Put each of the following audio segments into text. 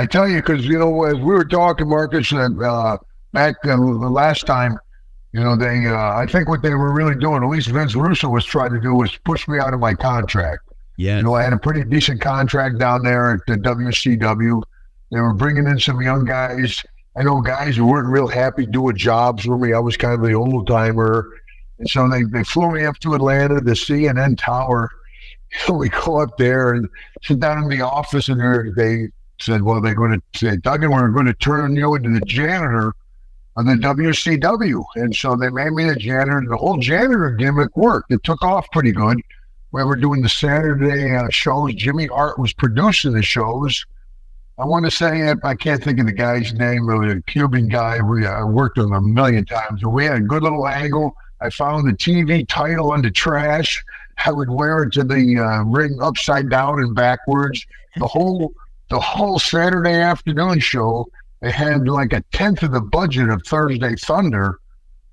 I tell you, because, you know, as we were talking, Marcus, back the last time, you know, I think what they were really doing, at least Vince Russo was trying to do, was push me out of my contract. Yeah. You know, I had a pretty decent contract down there at the WCW. They were bringing in some young guys. I know guys who weren't real happy doing jobs for me. I was kind of the old timer. And so they flew me up to Atlanta, the CNN Tower. So we go up there and sit down in the office, and they said, well, they're going to say, Duggan, we're going to turn you into the janitor on the WCW. And so they made me the janitor, and the whole janitor gimmick worked. It took off pretty good. We were doing the Saturday shows. Jimmy Hart was producing the shows. I want to say, I can't think of the guy's name, the Cuban guy. I worked with him a million times. We had a good little angle. I found the TV title in the trash. I would wear it to the ring upside down and backwards. The whole Saturday afternoon show, they had like a tenth of the budget of Thursday Thunder.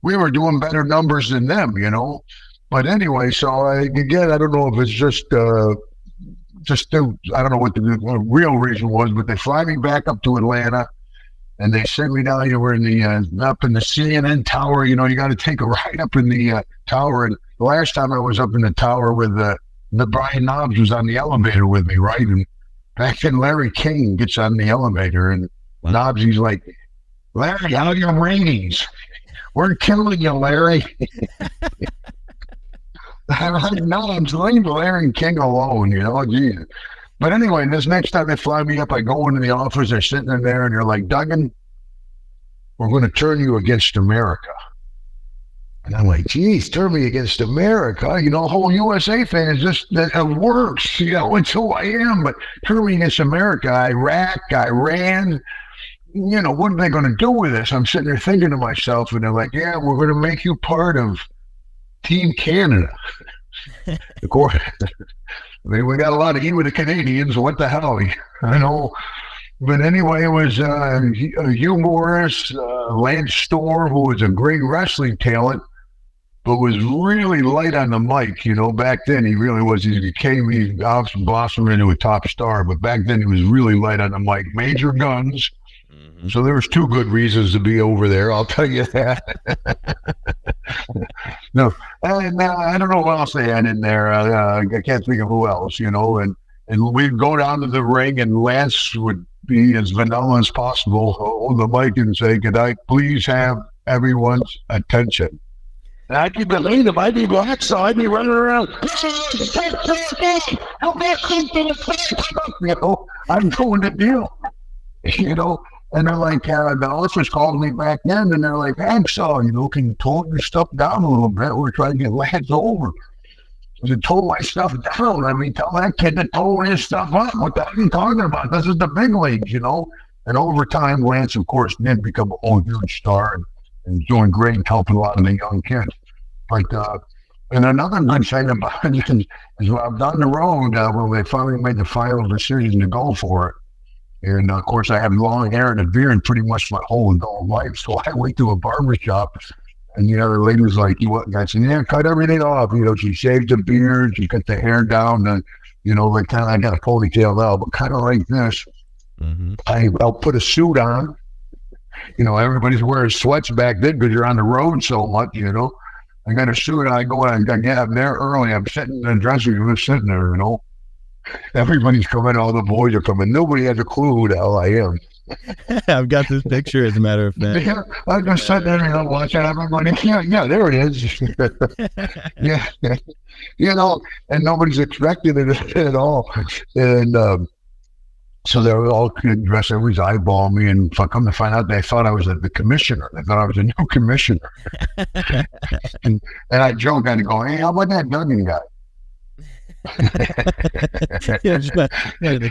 We were doing better numbers than them, you know. But anyway, so again, I don't know if it's just I don't know what the real reason was, but they fly me back up to Atlanta, and they sent me down here. We're in the up in the CNN Tower. You know, you got to take a ride up in the tower. And the last time I was up in the tower with the Brian Knobs was on the elevator with me, right? And back then, Larry King gets on the elevator, and Knobs, he's like, Larry, how are your ratings? We're killing you, Larry. Knobs, leave Larry King alone, you know, geez. But anyway, this next time they fly me up, I go into the office, they're sitting in there, and they're like, Duggan, we're going to turn you against America. And I'm like, geez, turn me against America? You know, the whole USA fan is just, that it works. You know, it's who I am. But turn me against America, Iraq, Iran. You know, what are they going to do with this? I'm sitting there thinking to myself, and they're like, yeah, we're going to make you part of Team Canada. Of course, I mean, we got a lot of heat with the Canadians. What the hell? I know. But anyway, it was Hugh Morris, Lance Storm, who was a great wrestling talent, but was really light on the mic. You know, back then he really was. He obviously blossomed into a top star, but back then he was really light on the mic. Major guns. Mm-hmm. So there was two good reasons to be over there. I'll tell you that. No, I don't know what else they had in there. I can't think of who else, you know. And we'd go down to the ring, and Lance would be as vanilla as possible on the mic and say, could I please have everyone's attention? And I could believe him. I'd be Hacksaw. I'd be running around. You know, I'm doing the deal. You know, and they're like, the office called me back then, and they're like, Hacksaw, you know, can you tone your stuff down a little bit? We're trying to get Lance over. To tone my stuff down. I mean, tell that kid to tone his stuff up. What the hell are you talking about? This is the big leagues, you know? And over time, Lance, of course, did become a whole huge star and doing great and helping a lot of the young kids. But, and another good thing about it is when I'm down the road, when they finally made the final decision to go for it. And, of course, I have long hair and a beard pretty much my whole adult life. So I went to a barbershop. And the other lady was like, you what? I said, yeah, cut everything off. You know, she shaved the beard, she cut the hair down, and, you know, like kind of, I got a ponytail now, but kind of like this. Mm-hmm. I'll put a suit on. You know, everybody's wearing sweats back then because you're on the road so much, you know. I got a suit, and I go in, I'm there early. I'm sitting in the dressing room, sitting there, you know. Everybody's coming, all the boys are coming. Nobody has a clue who the hell I am. I've got this picture, as a matter of fact. Yeah, I'm just sitting there and watching everybody. Yeah, there it is. Yeah, you know, and nobody's expecting it at all. And so they were all dressed, everybody's eyeballing me, and come to find out, they thought I was the commissioner. They thought I was a new commissioner. and I joke, I'd go, hey, how about that Duggan guy?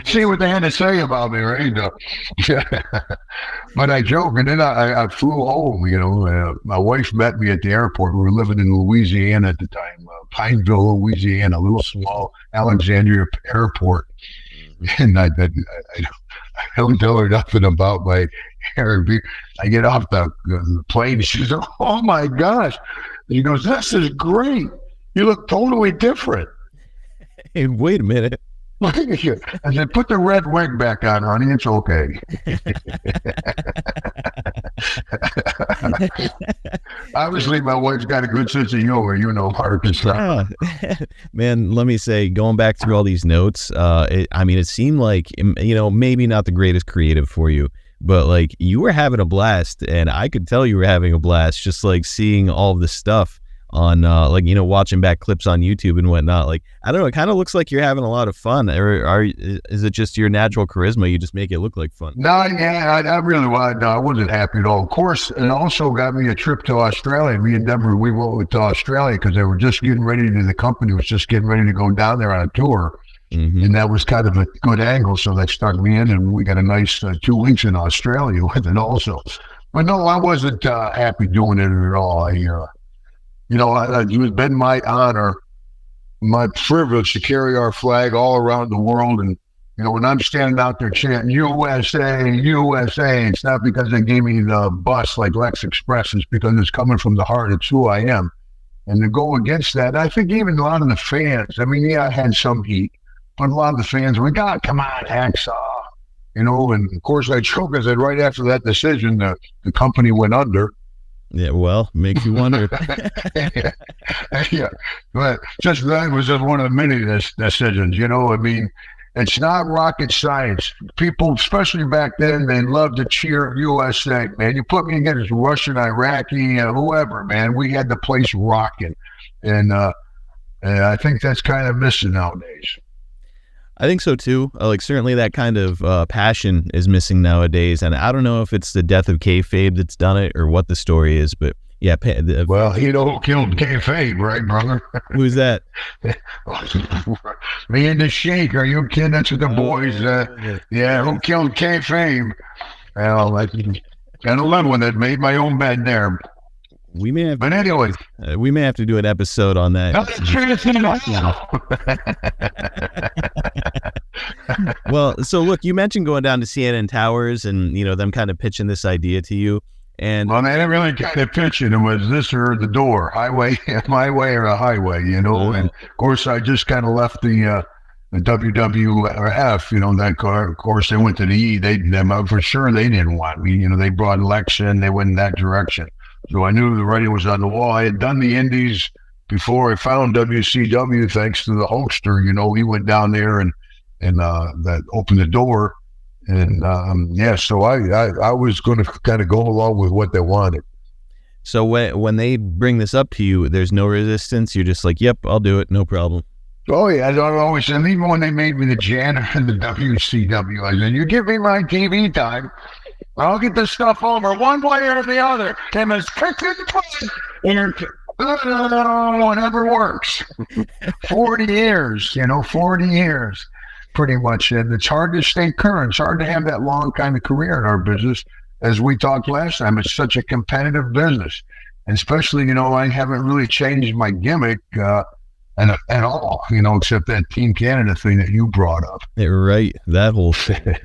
See what they had to say about me, right? But I joke, and then I flew home. You know, my wife met me at the airport. We were living in Louisiana at the time, Pineville, Louisiana, a little small Alexandria airport. And I don't tell her nothing about my hair. I get off the plane, and she says, "Oh my gosh!" And she goes, "This is great. You look totally different." Hey, wait a minute. I said, put the red wig back on, honey. It's okay. Obviously, my wife's got a good sense of humor, Marcus. Man, let me say, going back through all these notes, it seemed like, maybe not the greatest creative for you, but like you were having a blast, and I could tell you were having a blast just like seeing all of the stuff on watching back clips on YouTube and whatnot. Like, I don't know, it kind of looks like you're having a lot of fun. Or is it just your natural charisma? You just make it look like fun. No, yeah, I really was. No, I wasn't happy at all. Of course, it also got me a trip to Australia. Me and Deborah, we went to Australia because they were just getting ready the company was just getting ready to go down there on a tour. Mm-hmm. And that was kind of a good angle. So they stuck me in, and we got a nice 2 weeks in Australia with it also. But no, I wasn't happy doing it at all. It's been my honor, my privilege to carry our flag all around the world. And, when I'm standing out there chanting USA, USA, it's not because they gave me the bus like Lex Express. It's because it's coming from the heart. It's who I am. And to go against that, I think even a lot of the fans, I had some heat, but a lot of the fans were, God, come on, Hacksaw. And of course I choked because right after that decision, the company went under. Yeah, well, makes you wonder. Yeah, but that was just one of the many decisions. It's not rocket science. People, especially back then, they loved to cheer USA. Man, you put me against Russian, Iraqi, whoever. Man, we had the place rocking, and I think that's kind of missing nowadays. I think so too. Certainly that kind of passion is missing nowadays, and I don't know if it's the death of kayfabe that's done it or what the story is, but yeah. Well, who killed kayfabe, right, brother? Who's that? Me and the Sheik. Are you kidding? That's what the boys. Yeah, who killed kayfabe? Well, I got a little one that made my own bed there. We may have, but anyway, we may have to do an episode on that. Well, so look, you mentioned going down to CNN Towers and them kind of pitching this idea to you, and they didn't really kind of pitch it. It was this or the door, highway, my way or a highway, And of course, I just kind of left the WWF, that car. Of course, they went to the E. Them for sure they didn't want me. They brought Lex in. They went in that direction. So I knew the writing was on the wall. I had done the indies before I found WCW, thanks to the Hulkster. He went down there and that opened the door. And so I was going to kind of go along with what they wanted. So when they bring this up to you, there's no resistance. You're just like, yep, I'll do it. No problem. Oh, yeah. I always, and even when they made me the janitor in the WCW, I said, you give me my TV time, I'll get this stuff over one way or the other. And as quick as whatever works. 40 years, 40 years, pretty much. And it's hard to stay current. It's hard to have that long kind of career in our business. As we talked last time, it's such a competitive business. And especially, I haven't really changed my gimmick at all, except that Team Canada thing that you brought up. Right, that whole thing.